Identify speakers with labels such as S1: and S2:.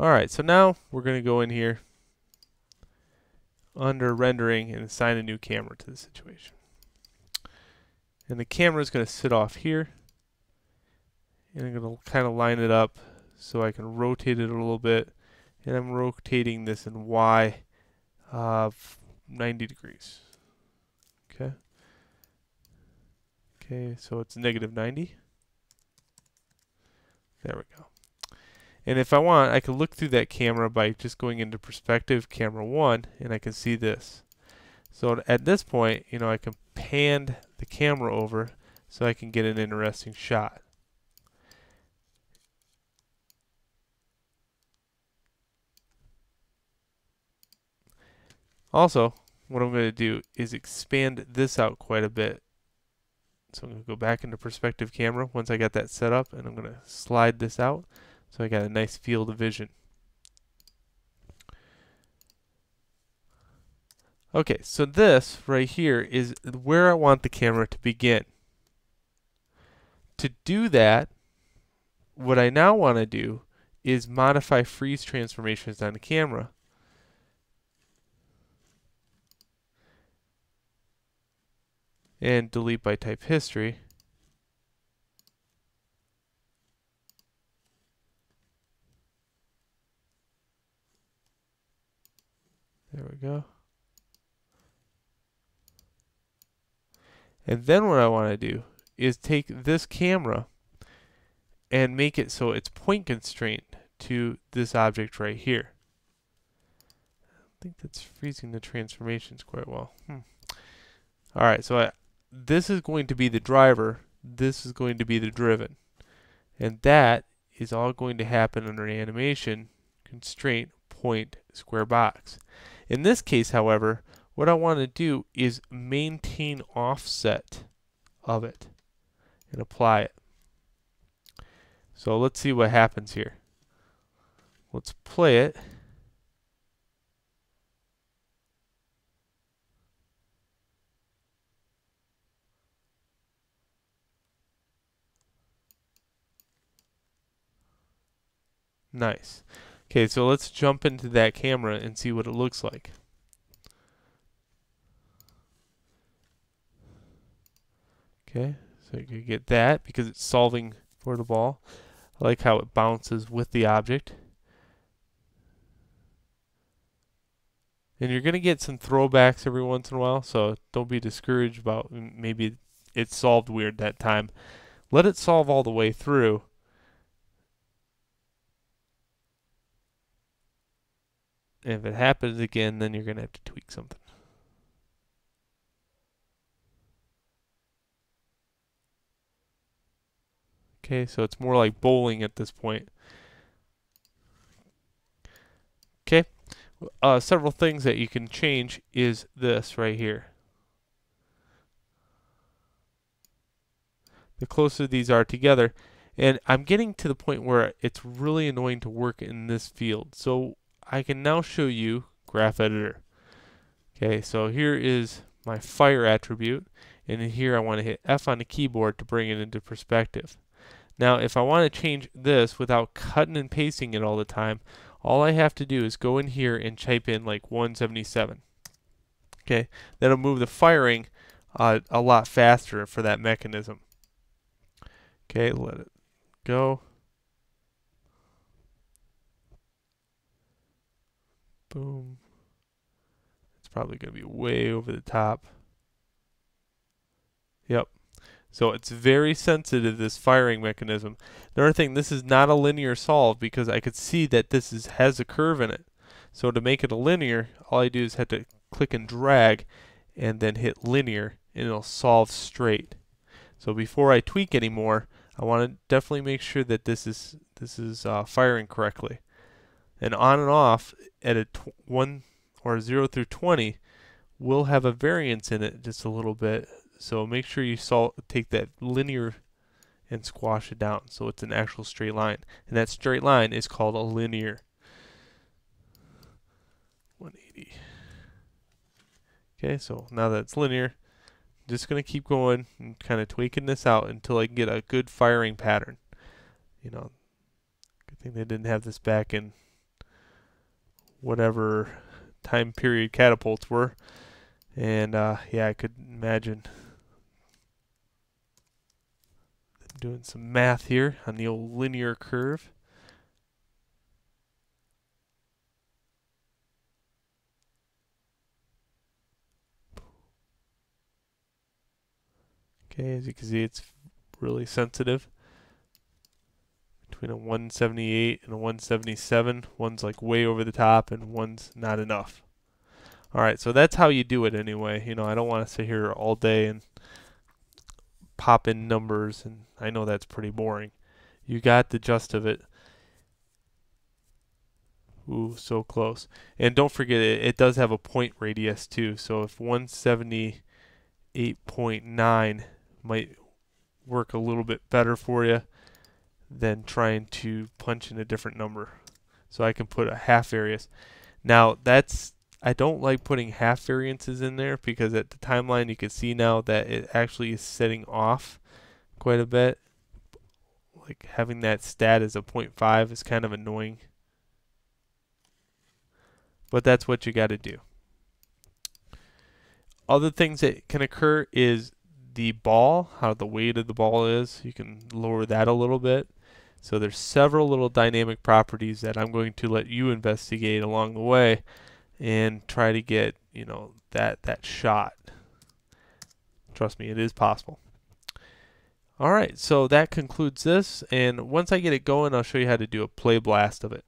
S1: Alright, so now we're going to go in here under rendering and assign a new camera to the situation. And the camera is going to sit off here. And I'm going to kind of line it up so I can rotate it a little bit. And I'm rotating this in Y of 90 degrees. Okay. Okay, so it's negative 90. There we go. And if I want, I can look through that camera by just going into perspective, camera 1, and I can see this. So at this point, I can pan the camera over so I can get an interesting shot. Also, what I'm going to do is expand this out quite a bit. So I'm going to go back into perspective camera once I got that set up, and I'm going to slide this out so I got a nice field of vision. Okay, so this right here is where I want the camera to begin. To do that, what I now want to do is modify freeze transformations on the camera. And delete by type history. There we go. And then what I want to do is take this camera and make it so it's point constrained to this object right here. I think that's freezing the transformations quite well. Alright, so this is going to be the driver, this is going to be the driven. And that is all going to happen under animation, constraint, point, square box. In this case, however, what I want to do is maintain offset of it and apply it. So let's see what happens here. Let's play it. Nice. Okay, so let's jump into that camera and see what it looks like. Okay, so you can get that because it's solving for the ball. I like how it bounces with the object. And you're going to get some throwbacks every once in a while, so don't be discouraged about maybe it solved weird that time. Let it solve all the way through. And if it happens again, then you're going to have to tweak something. Okay, so it's more like bowling at this point. Okay, several things that you can change is this right here. The closer these are together, and I'm getting to the point where it's really annoying to work in this field. So I can now show you Graph Editor. Okay, so here is my fire attribute, and in here I want to hit F on the keyboard to bring it into perspective. Now, if I want to change this without cutting and pasting it all the time, all I have to do is go in here and type in like 177. Okay, that'll move the firing a lot faster for that mechanism. Okay, let it go. Boom. It's probably going to be way over the top. Yep. So it's very sensitive, this firing mechanism. Another thing, this is not a linear solve because I could see that this has a curve in it. So to make it a linear, all I do is have to click and drag and then hit linear and it'll solve straight. So before I tweak anymore, I want to definitely make sure that this is firing correctly. And on and off at a 1 or 0 through 20 will have a variance in it just a little bit. So make sure you take that linear and squash it down so it's an actual straight line. And that straight line is called a linear. 180. Okay, so now that it's linear, I'm just going to keep going and kind of tweaking this out until I can get a good firing pattern. Good thing they didn't have this back in whatever time period catapults were. And yeah, I could imagine doing some math here on the old linear curve. Okay, as you can see, it's really sensitive. Between a 178 and a 177, one's like way over the top and one's not enough. Alright, so that's how you do it anyway. You know, I don't want to sit here all day and pop in numbers, and I know that's pretty boring. You got the gist of it. Ooh, so close. And don't forget, it does have a point radius too. So if 178.9 might work a little bit better for you than trying to punch in a different number. So I can put a half variance. Now that's, I don't like putting half variances in there because at the timeline you can see now that it actually is setting off quite a bit. Like having that stat as a 0.5 is kind of annoying. But that's what you got to do. Other things that can occur is the ball, how the weight of the ball is. You can lower that a little bit. So there's several little dynamic properties that I'm going to let you investigate along the way and try to get, you know, that shot. Trust me, it is possible. Alright, so that concludes this, and once I get it going, I'll show you how to do a play blast of it.